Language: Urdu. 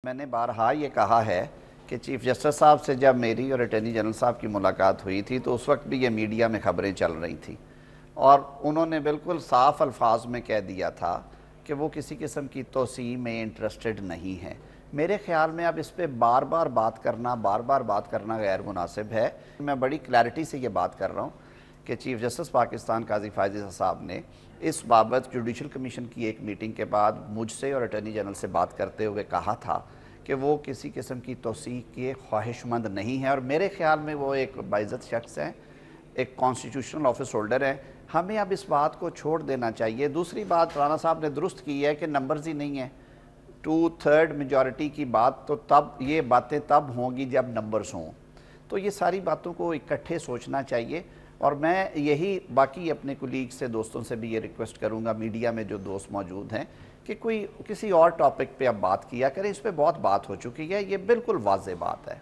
میں نے بارہا یہ کہا ہے کہ چیف جسٹس صاحب سے جب میری اور اٹارنی جنرل صاحب کی ملاقات ہوئی تھی تو اس وقت بھی یہ میڈیا میں خبریں چل رہی تھیں اور انہوں نے بالکل صاف الفاظ میں کہہ دیا تھا کہ وہ کسی قسم کی توسیع میں انٹرسٹڈ نہیں ہے۔ میرے خیال میں اب اس پہ بار بار بات کرنا غیر مناسب ہے۔ میں بڑی کلیئرٹی سے یہ بات کر رہا ہوں کہ چیف جسٹس پاکستان قاضی فائز صاحب نے اس بابت جوڈیشل کمیشن کی ایک میٹنگ کے بعد مجھ سے اور اٹارنی جنرل سے بات کرتے ہوئے کہا تھا کہ وہ کسی قسم کی توسیع کے خواہش مند نہیں ہے، اور میرے خیال میں وہ ایک باعزت شخص ہیں، ایک کانسٹیٹیوشنل آفس ہولڈر ہے۔ ہمیں اب اس بات کو چھوڑ دینا چاہیے۔ دوسری بات رانا صاحب نے درست کی ہے کہ نمبرز ہی نہیں ہیں۔ 2/3 میجورٹی کی بات تو یہ باتیں تب ہوں گی جب نمبرز ہوں، تو یہ ساری باتوں کو اکٹھے سوچنا چاہیے۔ اور میں یہی باقی اپنے کولیگ سے دوستوں سے بھی یہ ریکویسٹ کروں گا، میڈیا میں جو دوست موجود ہیں، کہ کوئی کسی اور ٹاپک پہ اب بات کیا کریں۔ اس پہ بہت بات ہو چکی ہے، یہ بالکل واضح بات ہے۔